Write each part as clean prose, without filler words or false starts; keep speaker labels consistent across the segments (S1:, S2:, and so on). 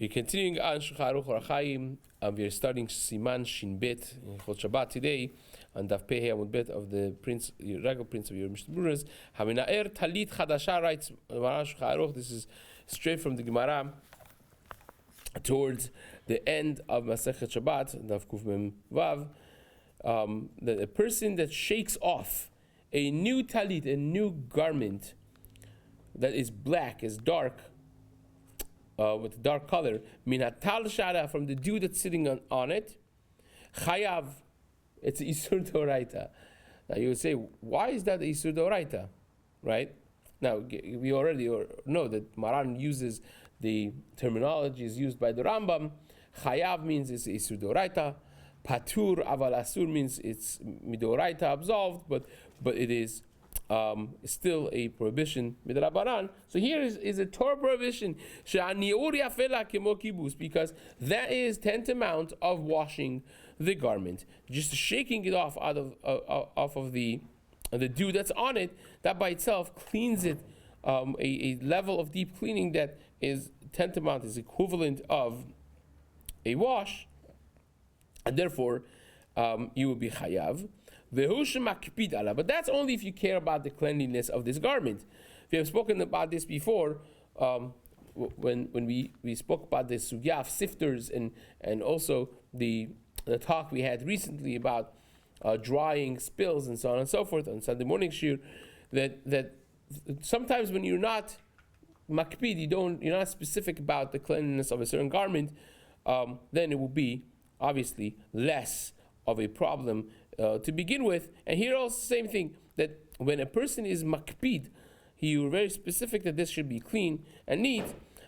S1: We're continuing on Shulchan Aruch Orach Chaim. We're starting Siman Shin Bet in Chol Shabbat today on Daf Pei Amud Bet of the Prince, regular Prince of your Mishna Beruras. Haminaer Talit Chadasha writes Shulchan Aruch. This is straight from the Gemara towards the end of Masechet Shabbat Daf Kuf Mem Vav. That a person that shakes off a new talit, a new garment that is black, is dark, with dark color, minatal shara, from the dew that's sitting on it, chayav, it's isur doraita. Now you would say, why is that isur doraita? Right? Now we already know that Maran uses the terminology is used by the Rambam. Chayav means it's isur doraita. Patur aval asur means it's midoraita, absolved, but it is still a prohibition midrabanan. So here is a Torah prohibition, because that is tantamount of washing the garment, just shaking it off out of the dew that's on it. That by itself cleans it, a level of deep cleaning that is tantamount, is equivalent of a wash, and therefore you will be chayav. But that's only if you care about the cleanliness of this garment. We have spoken about this before when we spoke about the sugya of sifters and also the talk we had recently about drying spills and so on and so forth on Sunday morning shir, that sometimes when you're not makpid, you're not specific about the cleanliness of a certain garment, then it will be obviously less of a problem to begin with. And here also the same thing, that when a person is makpid, you're very specific that this should be clean and neat,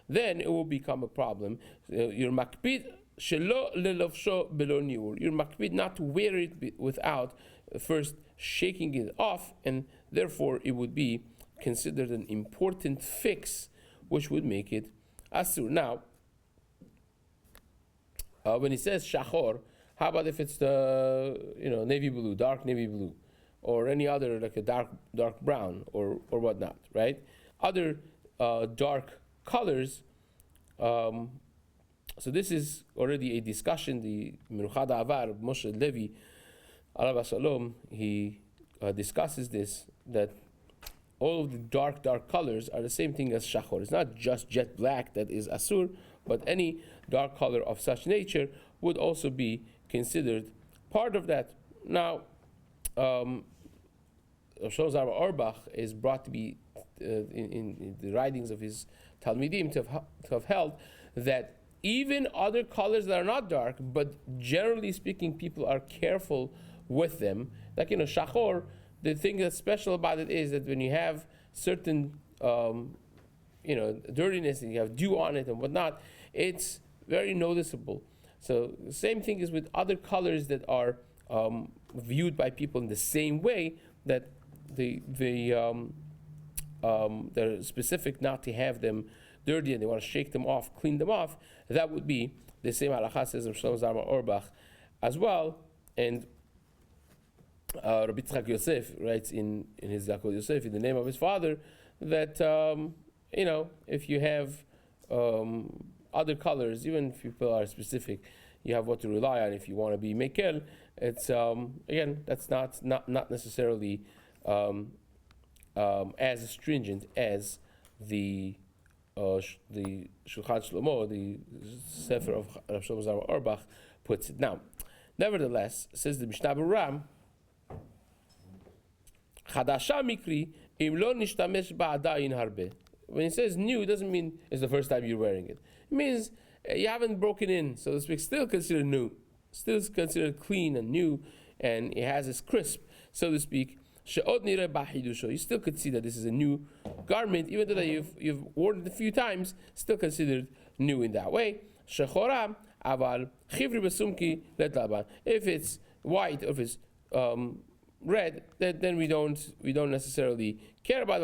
S1: then it will become a problem. You're makpid shelo lelovsho belo niur. You're makpid not to wear it without first shaking it off, and therefore it would be considered an important fix, which would make it asur. Now, when he says shachor, how about if it's the navy blue, dark navy blue, or any other, like a dark brown or whatnot, right? Other dark colors. So this is already a discussion. The Menuchad Avar Moshe Levi, Alav Shalom, he discusses this, that all of the dark colors are the same thing as shachor. It's not just jet black that is asur, but any dark color of such nature would also be considered part of that. Now, Shlomo Auerbach is brought to be in the writings of his Talmidim to have held that even other colors that are not dark, but generally speaking, people are careful with them. Like shachor, the thing that's special about it is that when you have certain dirtiness and you have dew on it and whatnot, it's very noticeable. So the same thing is with other colors that are viewed by people in the same way, that they're specific not to have them dirty and they want to shake them off, clean them off. That would be the same halacha, says Shlomo Zalman Auerbach as well. And Rabbi Yitzchak Yosef writes in his Zakot Yosef, in the name of his father, that if you have other colors, even if people are specific, you have what to rely on. If you want to be mekel, it's again, that's not necessarily as stringent as the Shulchan Shlomo, the Sefer of Rabbi Shlomo Zalman Auerbach, puts it. Now, nevertheless, says the Mishna Berura, Chadasha mikri im lo nishtamesh ba'adayin harbe. When it says new, it doesn't mean it's the first time you're wearing it. It means you haven't broken in, so to speak. Still considered new, still considered clean and new, and it has its crisp, so to speak. You still could see that this is a new garment, even though that you've worn it a few times. Still considered new in that way. If it's white, or if it's red, then we don't necessarily care about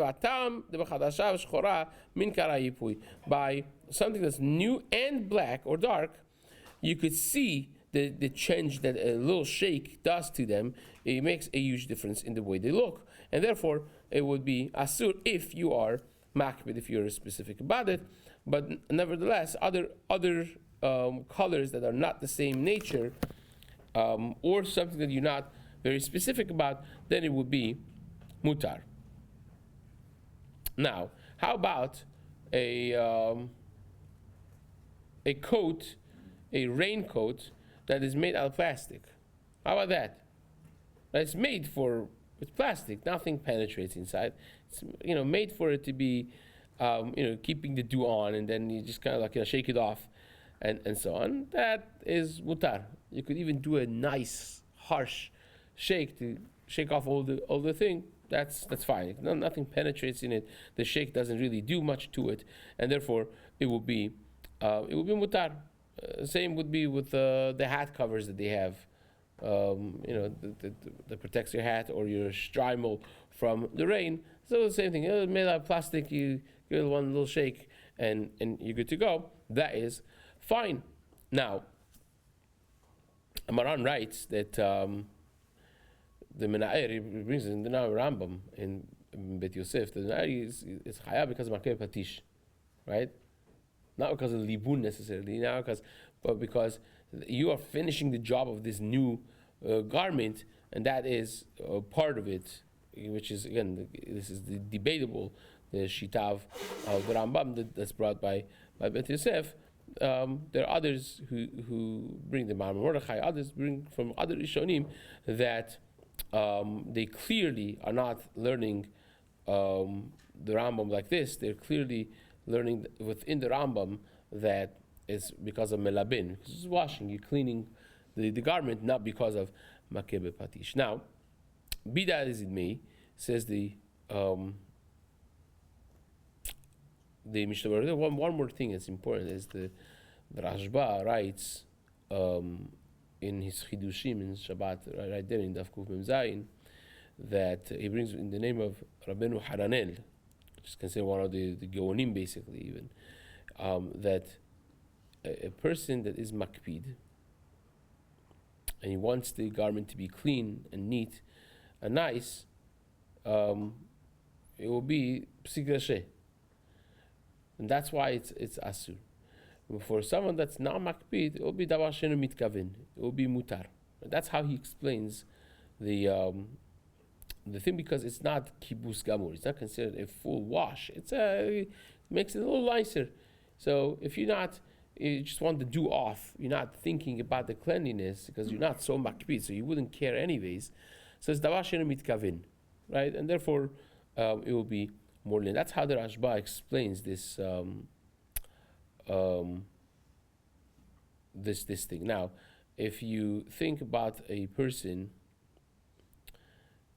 S1: by something that's new and black or dark. You could see the change that a little shake does to them. It makes a huge difference in the way they look, and therefore it would be asur if you are makbid, if you're specific about it. but nevertheless, other colors that are not the same nature, or something that you're not very specific about, then it would be mutar. Now, how about a coat, a raincoat that is made out of plastic? How about that? It's made for, it's plastic. Nothing penetrates inside. It's made for it to be, keeping the dew on, and then you just kind of like shake it off, and so on. That is mutar. You could even do a nice harsh shake to shake off all the thing. That's fine. Nothing penetrates in it. The shake doesn't really do much to it, and therefore it will be mutar. Same would be with the hat covers that they have. That protects your hat or your streimel from the rain. So the same thing. Made out of plastic. You give it one little shake, and you're good to go. That is fine. Now, Amaran writes that the Menaer brings in the Rambam in Bet Yosef. The Menaer is chaya because of Makeh Patish, right? Not because of libun necessarily, but because you are finishing the job of this new garment, and that is part of it, which is, again, this is the debatable, the shitav of the Rambam that's brought by Bet Yosef. There are others who bring the Ma'amar Mordechai, others bring from other Rishonim that they clearly are not learning the Rambam like this. They're clearly learning within the Rambam that it's because of melabin, because it's washing, you're cleaning the garment, not because of makebe patish. Now, be that as it may, says the Mishna Berura. One more thing that's important is the Rashba writes in his Chidushim in Shabbat, right there in Daf Kuf Mem Zayin, that he brings in the name of Rabbeinu Haranel, which is considered one of the Geonim basically, even, that a person that is makpid and he wants the garment to be clean and neat and nice, it will be psik rashe, and that's why it's asur. For someone that's not makpid, it will be davar shenu mitkavin. It will be mutar. That's how he explains the thing, because it's not kibus gamur. It's not considered a full wash. It makes it a little nicer. So if you just want to do off, you're not thinking about the cleanliness because you're not so makpid, so you wouldn't care anyways. So it's davar shenu mitkavin, right? And therefore it will be more lean. That's how the Rashba explains this. This thing. Now, if you think about a person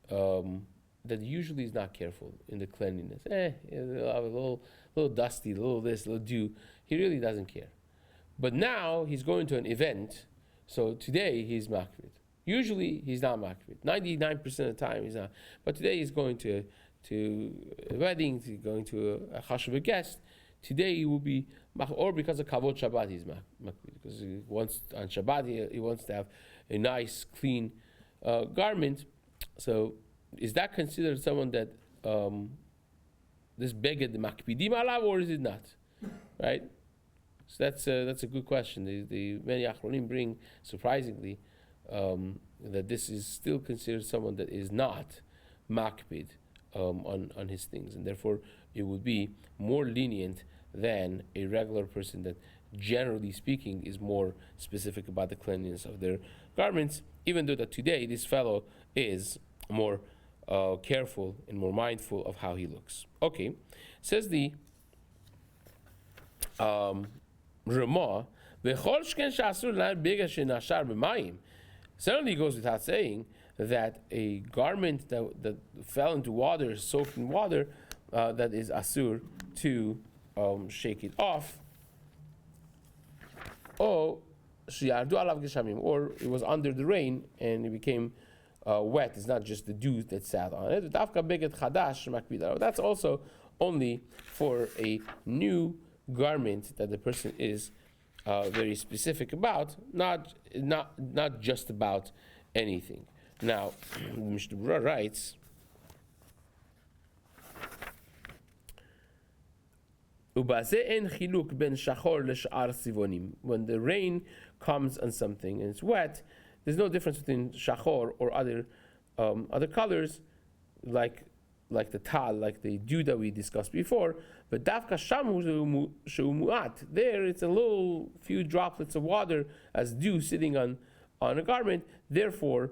S1: that usually is not careful in the cleanliness, a little dusty, a little this, a little dew, he really doesn't care. But now he's going to an event, so today he's makpid. Usually he's not makpid. 99% of the time he's not. But today he's going to a wedding, he's going to a chashuv guest. Today he will be, or because of kavod Shabbat he's makpid, because he wants on Shabbat he wants to have a nice clean garment. So is that considered someone that this beged makpidim alav, or is it not? Right. So that's a good question. The many achronim bring, surprisingly, that this is still considered someone that is not makpid on his things, and therefore it would be more lenient than a regular person that, generally speaking, is more specific about the cleanliness of their garments, even though that today this fellow is more careful and more mindful of how he looks. Okay, says the Ramah, certainly goes without saying that a garment that fell into water, soaked in water, that is asur to shake it off, or it was under the rain and it became wet. It's not just the dew that sat on it. That's also only for a new garment that the person is very specific about, not just about anything. Now, Mishna Berura writes ובזה אין חילוק בין שחור לשאר צבעונים. When the rain comes on something and it's wet, there's no difference between shachor or other colors like the tal, like the dew that we discussed before. But davka shamu sheumuat, there it's a little few droplets of water as dew sitting on a garment. Therefore,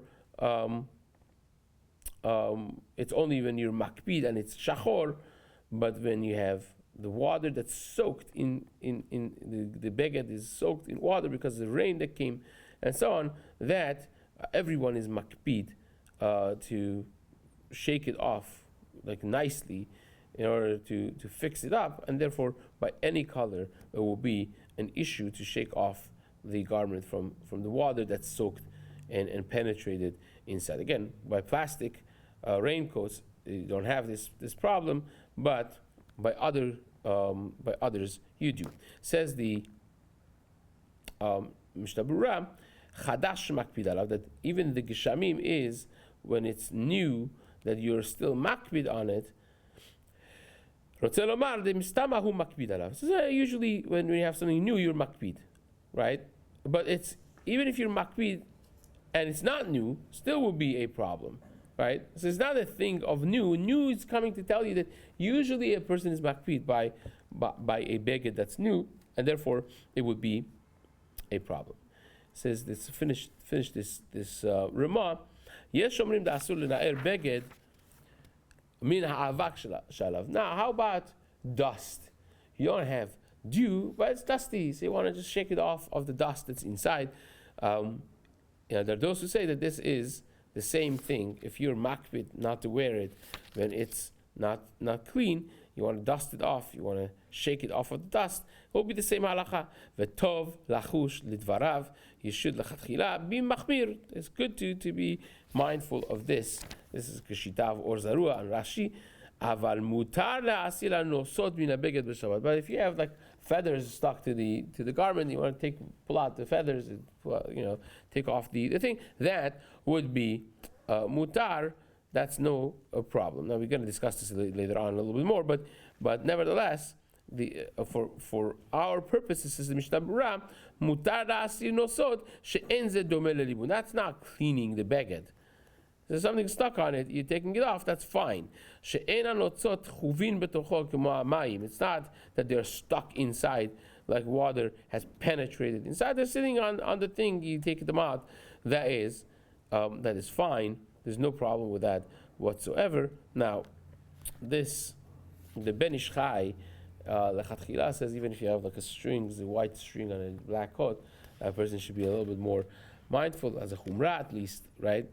S1: it's only when you're makpid and it's shachor, but when you have the water that's soaked in the beged is soaked in water because of the rain that came and so on, that everyone is makpid to shake it off like nicely in order to fix it up, and therefore by any color it will be an issue to shake off the garment from the water that's soaked and penetrated inside. Again, by plastic raincoats you don't have this problem, but by others you do. Says the Mishna Berura, Chadash makpid alav, that even the geshamim is when it's new that you're still makpid on it. Rotze lomar de mistama hu makpid alav. So usually when we have something new, you're makpid, right? But it's even if you're makpid and it's not new, still will be a problem. Right? So it's not a thing of new. New is coming to tell you that usually a person is makpid by a beged that's new, and therefore it would be a problem. It says this. Finish this Ramah. Yesh omrim da'asur lenaer beged min ha'avak shalav. Now, how about dust? You don't have dew, but it's dusty, so you want to just shake it off of the dust that's inside. There are those who say that this is the same thing. If you're makpid not to wear it when it's not clean, you want to dust it off, you want to shake it off of the dust, it will be the same halacha. V'tov lachush lidvarav, you should lechatchila be machmir. It's good to be mindful of this. This is Keshitav or Zarua and Rashi. Aval mutar la'asila nosot min habeged b'shabbat. But if you have like feathers stuck to the garment, you want to pull out the feathers, and take off the thing, that would be mutar. That's no problem. Now we're going to discuss this later on a little bit more, but nevertheless, for our purposes, is the Mishna Berura, mutar la'asir nosot she'en ze domeh lelibun. That's not cleaning the beged. There's something stuck on it, you're taking it off, that's fine. It's not that they're stuck inside, like water has penetrated inside. They're sitting on the thing, you take them out. That is fine. There's no problem with that whatsoever. Now, the Ben Ish Chai, Lechatchila says, even if you have like a white string on a black coat, a person should be a little bit more mindful, as a chumrah at least, right?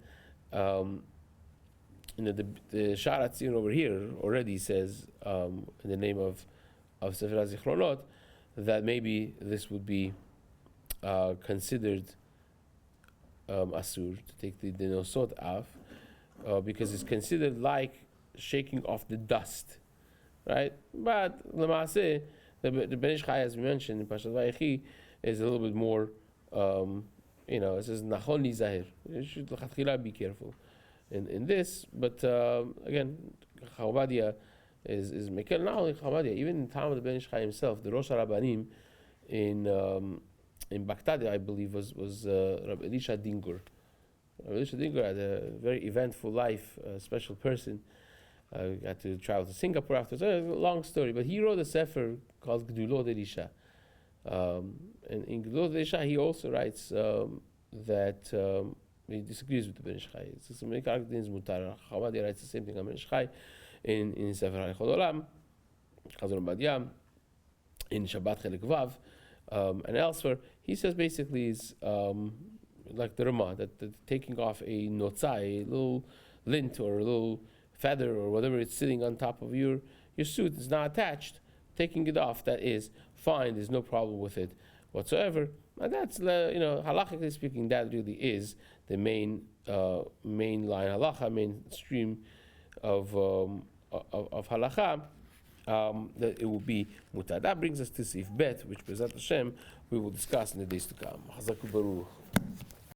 S1: The Sharat Zion over here already says, in the name of Sefer HaZichronot, that maybe this would be considered asur, to take the nosot off, because it's considered like shaking off the dust, right? But Lamaaseh, the Ben Ish Chai, as we mentioned in Pashat Vayechi, is a little bit more. It says nachon zahir. You should be careful in this. But again, Chavadia is mekel. Not only Chavadia, even in the time of the Ben Ish Chai himself, the Rosh HaRabbanim in Baghdad, I believe, was Rabbi Elisha Dingur. Rabbi Elisha Dingur had a very eventful life, a special person. Got to travel to Singapore after. It's a long story, but he wrote a sefer called Gdulot Elisha. And in Gdulot Elisha, he also writes that he disagrees with the Ben Ish Chai. It's many characters mutar. Chavadia writes the same thing on Ben Ish Chai in Sefer Halichot Olam, Chazon Badia, in Shabbat Chelek Vav, and elsewhere. He says basically is like the Ramah, that taking off a notzah, a little lint or a little feather or whatever it's sitting on top of your suit is not attached. Taking it off, that is fine. There's no problem with it whatsoever. And that's halachically speaking, that really is the main line halacha, mainstream of halacha. That it will be mutar. That brings us to Seif Bet, which Bezat Hashem we will discuss in the days to come. Chazaku Baruch.